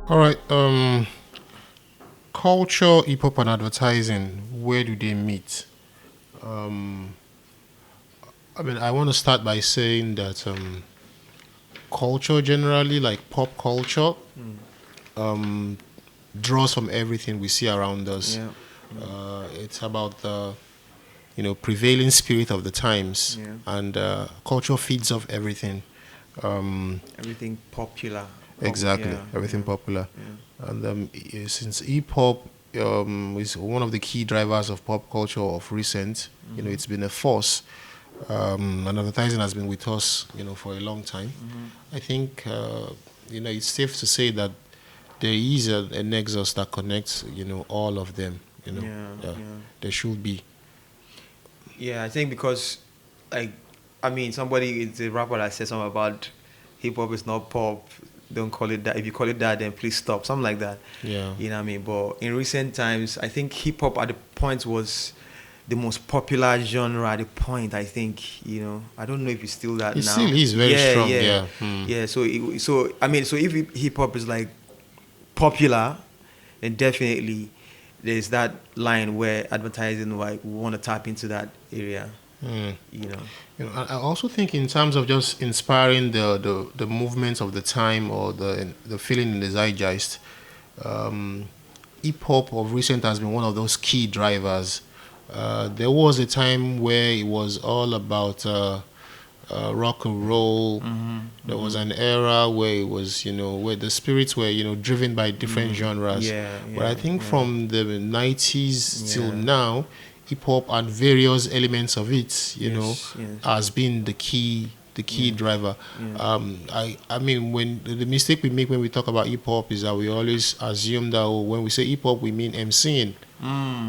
All right. Culture, hip hop, and advertising. Where do they meet? Um, I mean, I want to start by saying that culture generally, like pop culture, um, draws from everything we see around us. Yeah. It's about the prevailing spirit of the times, Yeah. and culture feeds off everything. Um, Everything popular. exactly, Yeah. everything Yeah. popular, Yeah. and since hip hop is one of the key drivers of pop culture of recent, it's been a force. And advertising has been with us, for a long time. I think, it's safe to say that there is a nexus that connects, all of them. Yeah. Yeah, Yeah. there should be. Yeah, I think because, like, I mean, somebody, it's a rapper that said something about hip hop is not pop. Don't call it that. If you call it that, then please stop. Something like that. Yeah. You know what I mean? But in recent times, I think hip hop at the point was the most popular genre at the point. I think, I don't know if it's still that It now. still is very Yeah, strong. yeah, Yeah. yeah. So if hip hop is like popular, then definitely there's that line where advertising like we want to tap into that area. Mm. You know. I also think in terms of just inspiring the movements of the time or the feeling in the zeitgeist, hip hop of recent has been one of those key drivers. There was a time where it was all about rock and roll. There was an era where it was, where the spirits were, driven by different genres. Yeah, But I yeah, think yeah. from the 90s till Yeah. now, hip hop and various elements of it, Yes, yes. has been the key driver. Yeah. I mean, when the mistake we make when we talk about hip hop is that we always assume that when we say hip hop, we mean MCing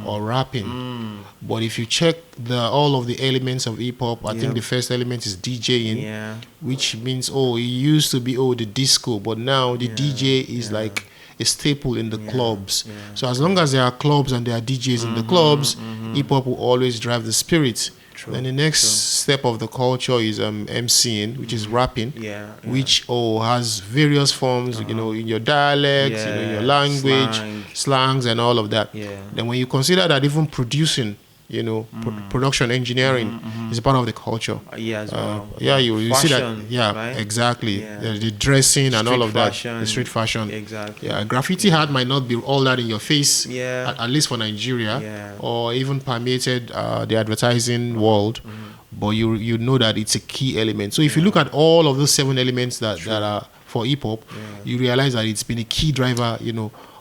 or rapping. But if you check all of the elements of hip hop, I Yeah. think the first element is DJing, Yeah. which means it used to be the disco, but now the Yeah, DJ is yeah. like a staple in the Yeah, clubs. yeah. So as long as there are clubs and there are DJs in the clubs, hip hop will always drive the spirit. True, Then the next true. step of the culture is MCing, which is rapping, Yeah, yeah. which has various forms, in your dialects, in your Yeah, language, slangs, and all of that. Yeah. Then when you consider that even producing, production engineering is a part of the culture. Yeah, as well. Yeah, you see that. Fashion, Yeah, right? exactly. Yeah. The dressing and all Street of that. fashion. The street fashion. Exactly. Yeah, graffiti art might not be all that in your face, Yeah. at least for Nigeria, Yeah. or even permeated the advertising world. But you know that it's a key element. So if you look at all of those 7 elements that are for hip hop, you realize that it's been a key driver,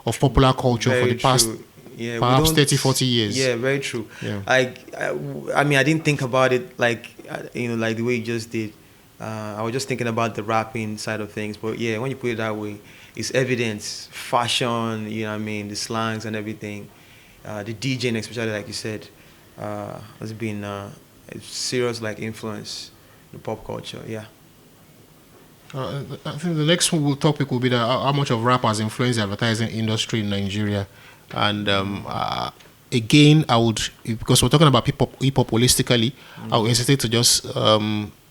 of popular culture for Very the past true. Yeah, we perhaps don't- 30, 40 years. Yeah, very true. Yeah. I mean, I didn't think about it like like the way you just did. I was just thinking about the rapping side of things, but yeah, when you put it that way, it's evidence, fashion. You know what I mean, the slangs and everything. The DJing, especially like you said, has been a serious like influence in the pop culture. Yeah. I think the next topic will be how much of rap has influenced the advertising industry in Nigeria. And again, I would, because we're talking about hip hop holistically, I would hesitate to just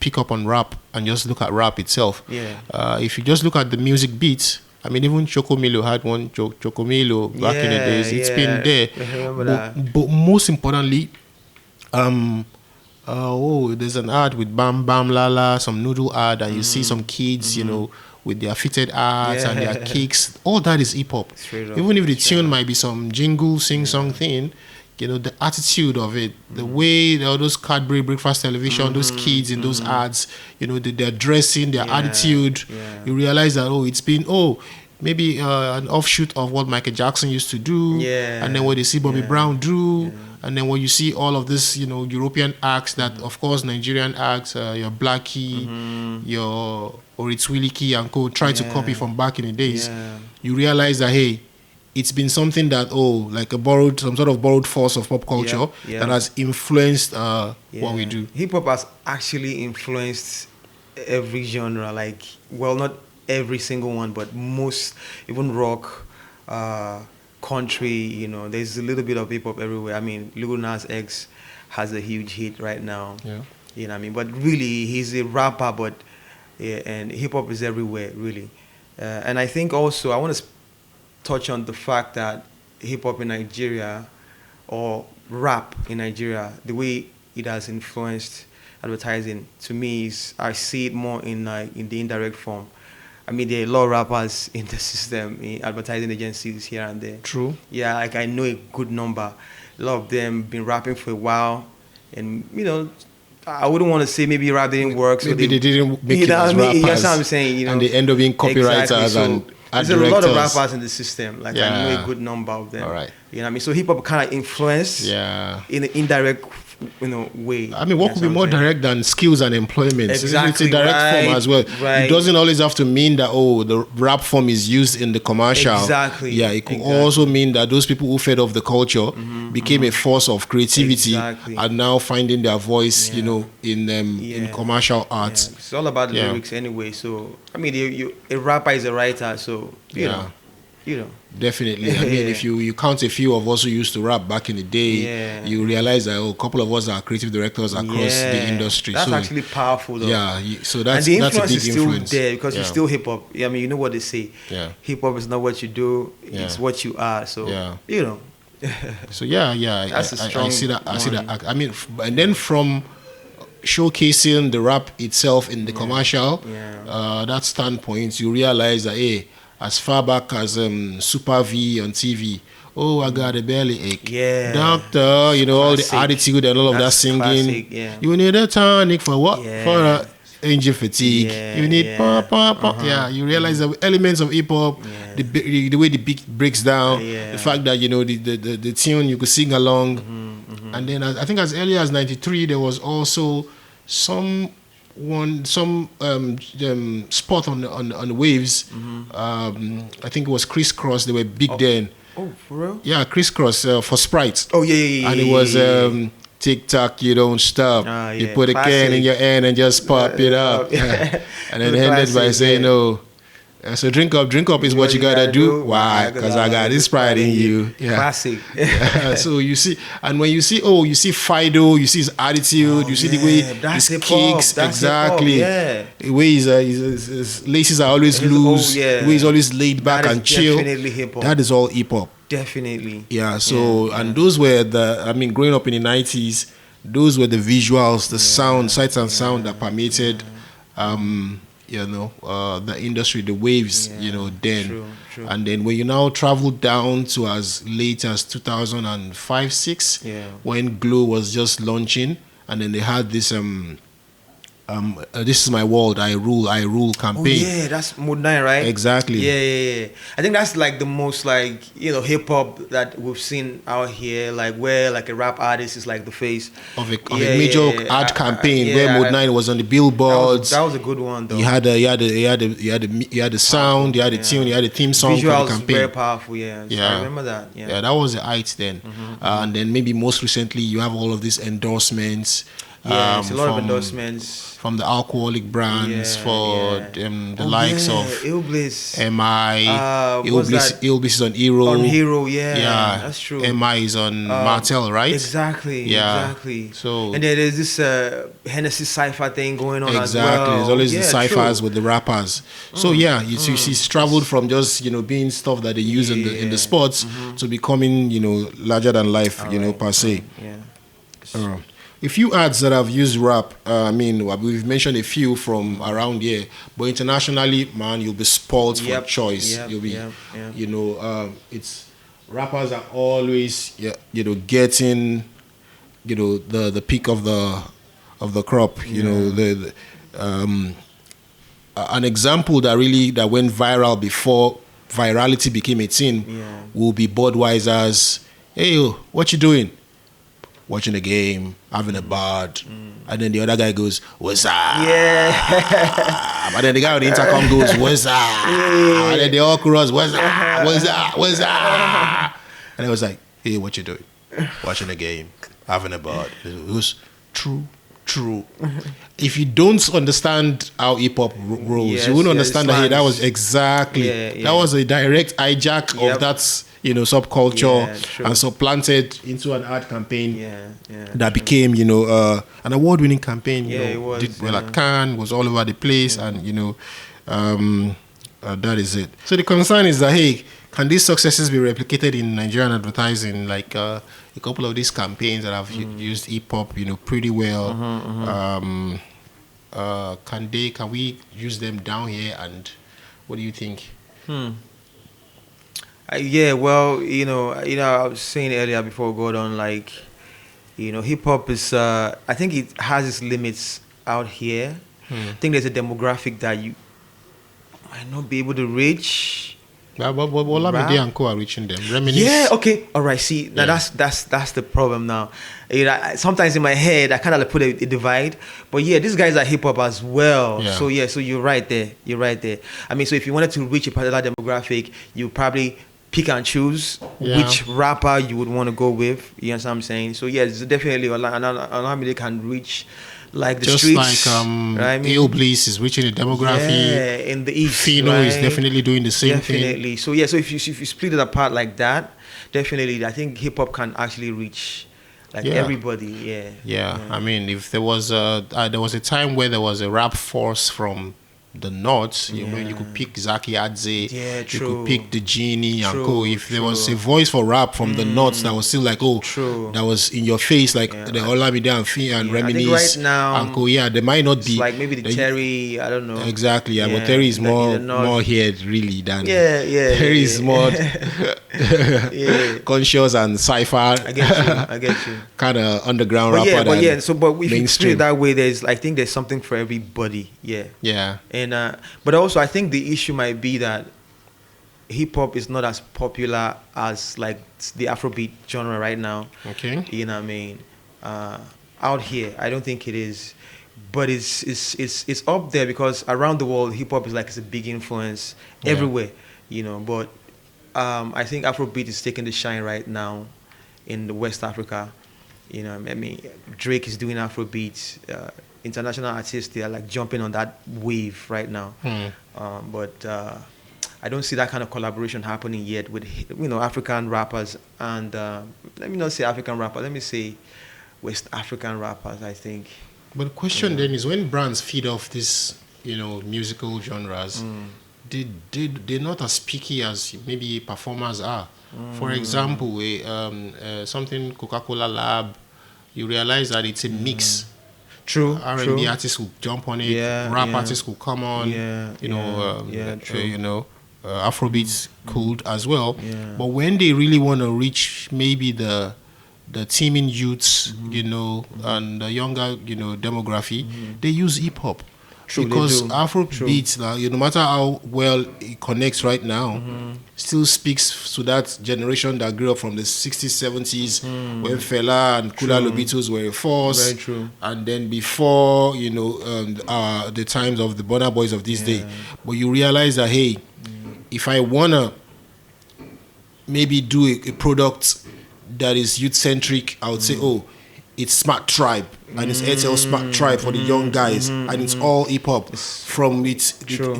pick up on rap and just look at rap itself. Yeah. If you just look at the music beats, I mean, even Chocomilo had one, Chocomilo, back in the Yeah, days. It's been yeah. there. I remember that. But most importantly, there's an ad with Bam Bam Lala, some noodle ad, and you see some kids, with their fitted ads and their Yeah. kicks. All that is hip hop. Straight up, Even if the straight tune up. might be some jingle, sing song thing, the attitude of it, the way all those Cadbury breakfast television, those kids in those ads, their dressing, their Yeah, attitude, yeah. you realize that it's been maybe an offshoot of what Michael Jackson used to do, Yeah, and then what you see Bobby yeah, Brown do, and then when you see all of this, European acts that, of course, Nigerian acts, your Blackie, your Oritswiliki and co. try to Yeah. copy from back in the days, Yeah. you realize that, hey, it's been something that, like some sort of borrowed force of pop culture Yeah. that has influenced what we do. Hip hop has actually influenced every genre, like, well, not every single one, but most, even rock, country, there's a little bit of hip hop everywhere. I mean, Lil Nas X has a huge hit right now. Yeah. You know what I mean? But really, he's a rapper, but yeah, and hip hop is everywhere, really. And I think also I want to touch on the fact that hip hop in Nigeria, or rap in Nigeria, the way it has influenced advertising, to me is I see it more in the indirect form. I mean, there are a lot of rappers in the system, in advertising agencies here and there. True. Yeah, like I know a good number. A lot of them been rapping for a while, and I wouldn't want to say maybe rap didn't work. Maybe they didn't make you it know as what I mean? rappers. That's what I'm saying. And they end up being copywriters exactly. So and art there's a lot of directors. rappers in the system. Like I know a good number of them. All right. You know what I mean? So hip hop kind of influenced in an indirect way. I mean, what could be more direct than skills and employment? Exactly, it's a direct form as well. Right. It doesn't always have to mean that, the rap form is used in the commercial. Exactly. Yeah, it could also mean that those people who fed off the culture became a force of creativity and now finding their voice, in commercial arts. Yeah. It's all about the lyrics anyway. So, I mean, a rapper is a writer, so, you know. Definitely. I mean, if you count a few of us who used to rap back in the day, you realize that a couple of us are creative directors across the industry. That's actually powerful, though. Yeah, so that's and the that's a influence big is still influence there because it's still hip hop. I mean, you know what they say. Yeah. Hip hop is not what you do; it's what you are. So So that's a strong I see that. I mean, and then from showcasing the rap itself in the commercial, that standpoint, you realize that as far back as Super V on TV, I got a belly ache. Yeah. Doctor, all the attitude and all of that singing. Classic, You need a tonic for what? For angel fatigue. You need pop. You realize the elements of hip hop, the way the beat breaks down, the fact that the tune you could sing along, and then I think as early as '93 there was also some spot on the waves. I think it was Crisscross. They were big then. Oh, for real? Yeah, Crisscross for Sprite. Oh yeah. And it was tick tock, you don't stop. You put a can in your hand and just pop it up. And then ended by saying, "No." So drink up is what you gotta do. Why? Because I got this pride in you. Yeah. Classic. So you see, and when you see Fido, you see his attitude, you see the way his kicks, exactly. The way his laces are always loose, the way he's always laid back and chill. Definitely hip hop. That is all hip hop. Definitely. Yeah. So and those were growing up in the '90s, those were the visuals, the sound, sights and sound that permeated. The industry, the waves, then. True. And then when you now travel down to as late as 2005-06, when Glow was just launching, and then they had this This Is My World, I Rule campaign. Oh yeah, that's Mode 9, right? Exactly. Yeah. I think that's like the most hip hop that we've seen out here, like where like a rap artist is like the face of a major ad campaign where Mode 9 was on the billboards. That was a good one though. He had the sound, he had the tune, he had the theme song for the campaign. Very powerful, so I remember that. Yeah, that was the height then. And then maybe most recently you have all of these endorsements. It's a lot of endorsements from the alcoholic brands the likes of Illbliss, MI, Illbliss is on Hero. On Hero, that's true. MI is on Martel, right? Exactly. So and then there's this Hennessy Cypher thing going on as well. Exactly, there's always the ciphers with the rappers. So you see, it's traveled from just being stuff that they use in the sports to becoming larger than life, per se. A few ads that have used rap, we've mentioned a few from around here, but internationally, man, you'll be spoiled for choice. You'll be, it's rappers are always, getting, the peak of the crop. An example that went viral before virality became a thing will be Budweiser's, "Hey, what you doing?" Watching the game, having a bud, and then the other guy goes, "What's up?" Yeah. And then the guy with the intercom goes, "What's up?" And then they all chorus, "What's up? What's up? What's up?" And I was like, "Hey, what you doing?" Watching the game, having a bud. It was true. If you don't understand how hip hop rolls, you wouldn't understand that. Hey, that was exactly that was a direct hijack of that subculture, Yeah, true. and supplanted into an ad campaign Yeah, that became, an award-winning campaign. Yeah, it was, Did well yeah. at Cannes, was all over the place, and that is it. So the concern is that, hey, can these successes be replicated in Nigerian advertising? Like a couple of these campaigns that have used hip hop, pretty well. Can we use them down here? And what do you think? Yeah, well, I was saying earlier before we got on, like, hip hop is, I think it has its limits out here. I think there's a demographic that you might not be able to reach. But Olamide and Co are reaching them. Reminisce. Yeah, okay, all right. See, now that's the problem. Now, sometimes in my head I kind of like put a divide, but yeah, these guys are hip hop as well. Yeah. So you're right there. I mean, so if you wanted to reach a particular demographic, you probably pick and choose which rapper you would want to go with. You know what I'm saying? So yeah, it's definitely Olamide can reach like the just streets. Like right? Bliss is reaching the demography. Yeah, in the east. Fino right? is definitely doing the same thing. Definitely. So yeah, so if you split it apart like that, definitely I think hip hop can actually reach like everybody. Yeah. I mean, if there was a time where there was a rap force from the north, you could pick Zaki Adze, you could pick the Genie and Co. If there was a voice for rap from the north that was still like, that was in your face, like the Olamide and Reminisce right now, and Co. Yeah, there might not be like maybe the Terry, I don't know exactly. But Terry is more here really than Terry is more conscious and sci-fi. I get you. Kind of underground rapper. But if you split it that way, I think there's something for everybody. Yeah. And but also I think the issue might be that hip hop is not as popular as like the Afrobeat genre right now. Okay. You know what I mean? Out here, I don't think it is, but it's up there because around the world, hip hop is like it's a big influence everywhere. But I think Afrobeat is taking the shine right now in the West Africa. I mean, Drake is doing Afrobeat. International artists, they are like jumping on that wave right now. But I don't see that kind of collaboration happening yet with African rappers and let me not say African rappers, let me say West African rappers, I think. But the question then is, when brands feed off these musical genres, they're not as picky as maybe performers are. For example, something Coca-Cola Lab, you realize that it's a mix. True. R&B artists will jump on it. Rap artists will come on. Afrobeats could as well. But when they really want to reach maybe the teeming youths, and the younger, demography, they use hip hop. Because Afrobeats, no matter how well it connects right now, still speaks to that generation that grew up from the 60s, 70s, when Fela and Kula Lobitos were a force. Very true. And then before, the times of the Burna Boys of this day. But you realize that, hey, if I want to maybe do a product that is youth-centric, I would say, it's Smart Tribe, and it's Airtel Smart Tribe for the young guys, and it's all hip hop. From the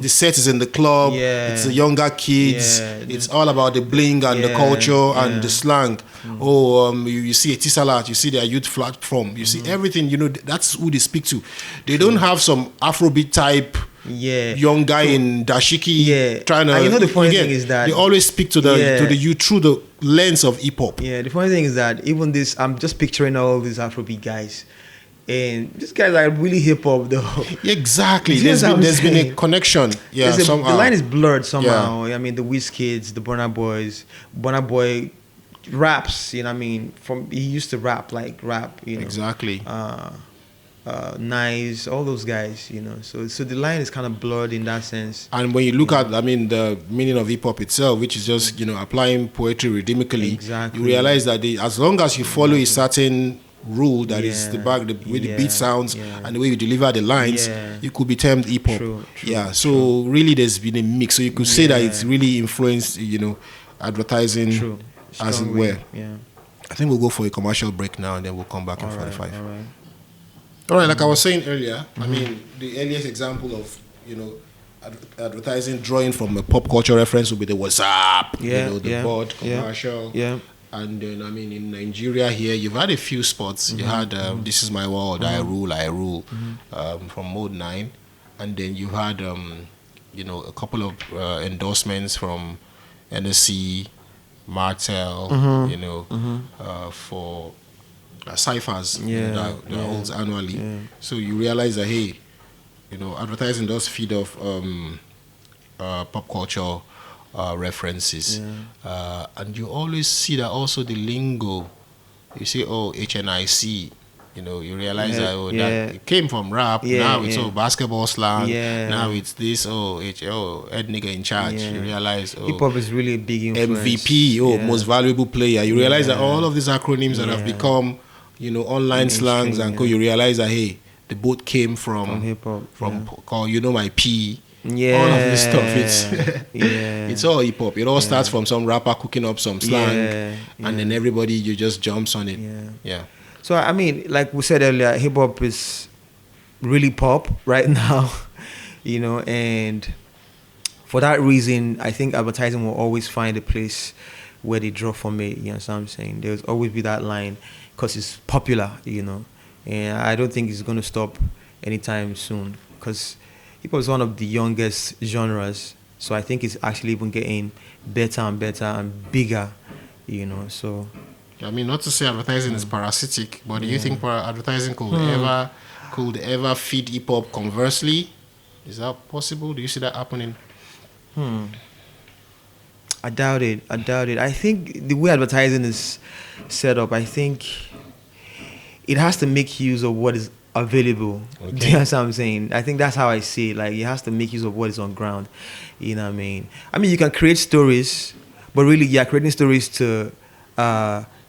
set is in the club, it's the younger kids, it's all about the bling and the culture and the slang. You see a Tisalat, you see their youth platform, you see everything, that's who they speak to. They don't have some Afrobeat type young guy in dashiki trying to. And the funny thing is that they always speak to the youth through the lens of hip hop. Yeah, the funny thing is that even this, I'm just picturing all these Afrobeat guys, and these guys are really hip hop though. Exactly. There's been a connection. Yeah, the line is blurred somehow. Yeah. I mean, the Wizkids, the Burna Boys, Burna Boy raps. He used to rap. Exactly. Nice, all those guys, So the line is kind of blurred in that sense. And when you look at, the meaning of hip hop itself, which is just, applying poetry rhythmically, you realize that as long as you follow a certain rule that is the way the beat sounds and the way you deliver the lines, you could be termed hip hop. So really there's been a mix. So you could say that it's really influenced, advertising as it were. I think we'll go for a commercial break now and then we'll come back in 45. All right. All right, like I was saying earlier, I mean, the earliest example of, advertising drawing from a pop culture reference would be the WhatsApp, the board commercial. Yeah. And then, I mean, in Nigeria here, you've had a few spots. You had This Is My World, I Rule, from Mode 9. And then you had, a couple of endorsements from NSC, Martel, for ciphers that holds annually. Yeah. So you realize that, hey, advertising does feed off pop culture references. Yeah. And you always see that also the lingo. You say, oh, HNIC. You realize that that it came from rap. Now it's all basketball slang. Now it's this head nigga in charge. You realize hip hop is really a big influence. MVP, most valuable player. You realize that all of these acronyms that have become online slangs and you realize that, hey, the boat came from hip hop. Called my P. Yeah. All of this stuff, it's all hip hop. It all starts from some rapper cooking up some slang, and then everybody just jumps on it. Yeah. So I mean, like we said earlier, hip hop is really pop right now, and for that reason, I think advertising will always find a place where they draw from it. You know what I'm saying? There's always be that line because it's popular, and I don't think it's going to stop anytime soon because hip hop is one of the youngest genres. So I think it's actually even getting better and better and bigger, so. I mean, not to say advertising is parasitic, but do you think advertising could ever feed hip hop conversely? Is that possible? Do you see that happening? I doubt it. I think the way advertising is set up, I think it has to make use of what is available. Okay. Do you know what I'm saying? I think that's how I see it. Like, it has to make use of what is on ground. You know what I mean? I mean, you can create stories, but really, you're creating stories to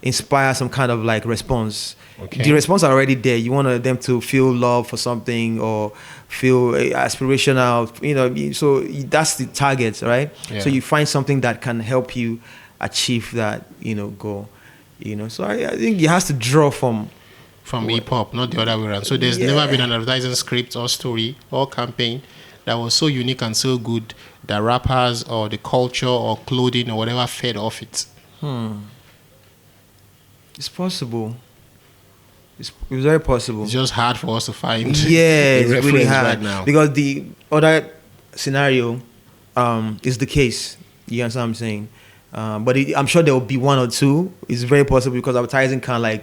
inspire some kind of like response. Okay. The response are already there. You want them to feel love for something or feel aspirational, so that's the target, right? Yeah. So you find something that can help you achieve that, goal. So I think it has to draw from hip hop, not the other way around. So there's never been an advertising script or story or campaign that was so unique and so good that rappers or the culture or clothing or whatever fed off it. It's possible. It's very possible. It's just hard for us to find it's really hard right now. Because the other scenario is the case. You understand what I'm saying? But I'm sure there will be one or two. It's very possible because advertising can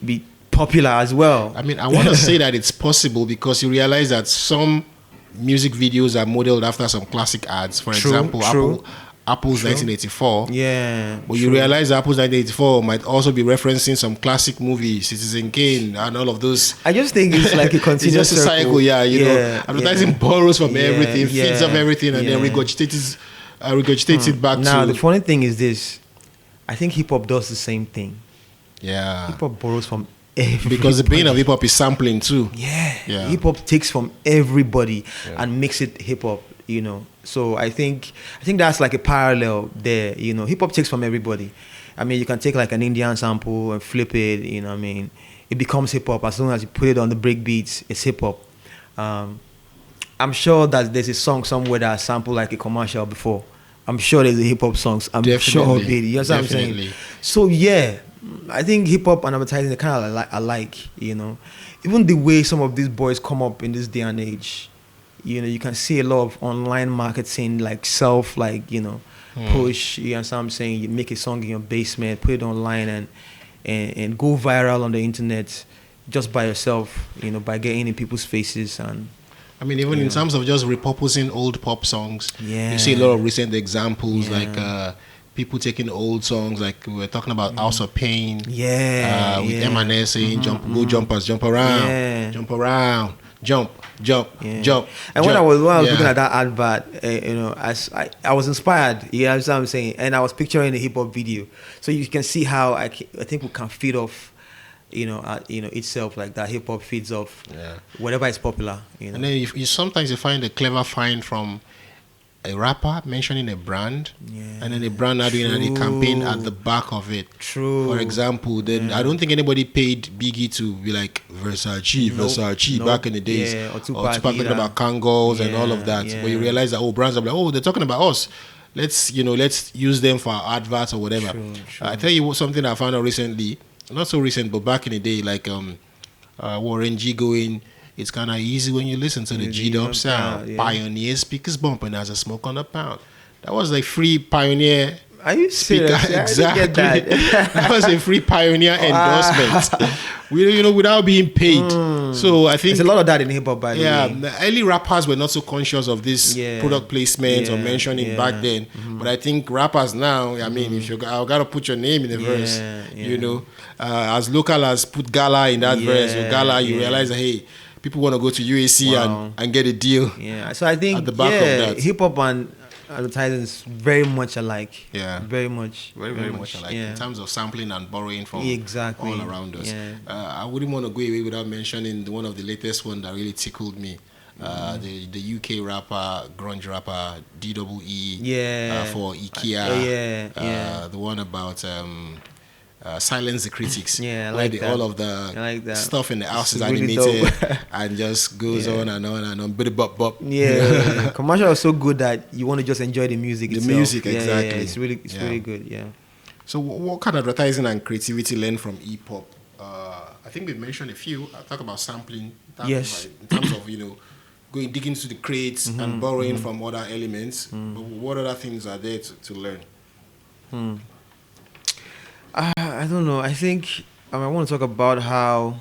be popular as well. I mean, I want to say that it's possible because you realize that some music videos are modeled after some classic ads. For example, Apple's 1984. Yeah. But you realize Apple's 1984 might also be referencing some classic movies, Citizen Kane and all of those. I just think it's like a continuous it's just a cycle, advertising borrows from everything, feeds up everything, and then regurgitates it back to... Now, the funny thing is this. I think hip-hop does the same thing. Yeah. Hip-hop borrows from everybody. Because the pain of hip-hop is sampling too. Yeah. Hip-hop takes from everybody and makes it hip-hop. So I think that's like a parallel there. Hip hop takes from everybody. I mean, you can take like an Indian sample and flip it. It becomes hip hop as long as you put it on the break beats. It's hip hop. I'm sure that there's a song somewhere that sampled like a commercial before. I'm sure there's a hip hop songs. I'm sure it did. You know what I'm saying? So I think hip hop and advertising are kind of alike. Even the way some of these boys come up in this day and age. You can see a lot of online marketing, like push, you know what I'm saying? You make a song in your basement, put it online and go viral on the internet just by yourself, by getting in people's faces. And I mean, even in terms of just repurposing old pop songs, you see a lot of recent examples, like people taking old songs, like we were talking about House of Pain, with M&S saying, go jumpers, jump around, jump around. Jump. And when I was looking at that advert, I was inspired. You know what I'm saying? And I was picturing the hip hop video, so you can see how I think we can feed off, itself like that. Hip hop feeds off whatever is popular. And then you sometimes you find a clever find from a rapper mentioning a brand, Yeah. and then a brand now doing a campaign at the back of it. True. For example, then I don't think anybody paid Biggie to be like Versace back in the days. Yeah, or Tupac talking either. about Kangol and all of Yeah, that. yeah. But you realize that brands are like, they're talking about us. Let's use them for our adverts or whatever. True. I tell you something I found out recently, not so recent, but back in the day, like Warren G going, it's kind of easy when you listen to the G-Dub sound. yeah. Pioneer speakers bumping as a smoke on the pound. That was like free Pioneer. Are you serious? Speaker, exactly. I didn't get that. That was a free Pioneer endorsement. Without being paid. So I think there's a lot of that in hip hop, by the way. the early rappers were not so conscious of this product placement or mentioning back then. But I think rappers now, I mean, if I gotta put your name in the verse, as local as put Gala in that verse, or Gala, you realize that hey, people want to go to UAC and get a deal. Yeah, so I think at the back of that, hip hop and advertising is very much alike. Yeah, very much alike in terms of sampling and borrowing from all around us. Yeah. I wouldn't want to go away without mentioning one of the latest one that really tickled me. The UK rapper, grunge rapper, DWE, for IKEA. The one about silence the critics. Yeah, I like that. All of the stuff in the house is really animated and just goes on and on and on. Bop. Yeah. Commercial is so good that you want to just enjoy the music itself. The music, exactly. Yeah, it's really good. Yeah. So, what kind of advertising and creativity learned from hip hop? I think we mentioned a few. I talk about sampling. Yes. In terms of going digging into the crates and borrowing from other elements. But what other things are there to learn? I don't know. I think I want to talk about how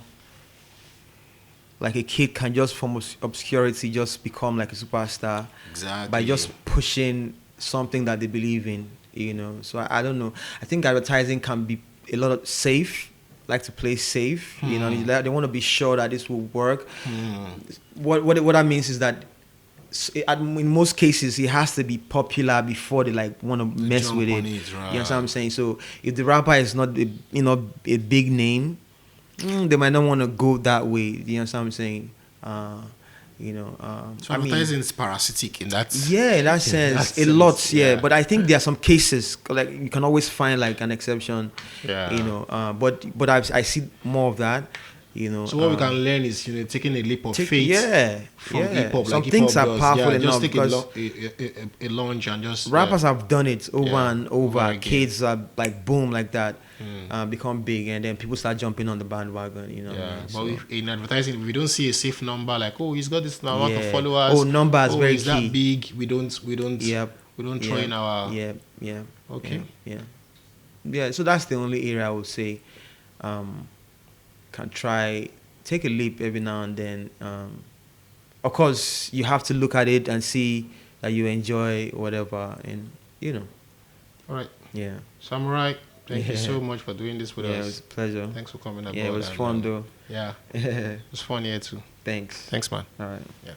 like a kid can just from obscurity just become like a superstar. Exactly. By just pushing something that they believe in, So I don't know. I think advertising can be a lot of safe, like to play safe. They want to be sure that this will work. What that means is that in most cases, it has to be popular before they want to mess with it. Right. You know what I'm saying? So if the rapper is not a big name, they might not want to go that way. You know what I'm saying? So advertising is parasitic in that. Yeah, in that sense, a lot. Yeah, but I think there are some cases like you can always find like an exception. Yeah. But I see more of that. So what we can learn is taking a leap of faith from hip hop. Some things are powerful enough because a launch and just rappers have done it over and over. Kids are like boom like that, become big, and then people start jumping on the bandwagon. But in advertising, we don't see a safe number like he's got this amount of followers. Numbers very is key. That big? We don't throw in our Okay. So that's the only area I would say. Can try take a leap every now and then. Of course, you have to look at it and see that you enjoy whatever, and All right. Yeah. Samurai, thank you so much for doing this with us. Yeah, it was a pleasure. Thanks for coming. Yeah, it was fun though. Yeah, it was fun here too. Thanks, man. All right. Yeah.